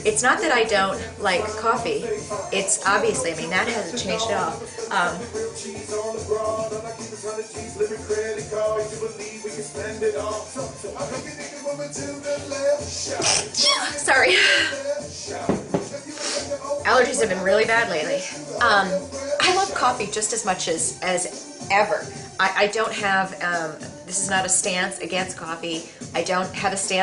It's not that I don't like coffee. It's obviously, I mean, that hasn't changed at all. Sorry. Allergies have been really bad lately. I love coffee just as much as ever. I don't have, this is not a stance against coffee. I don't have a stance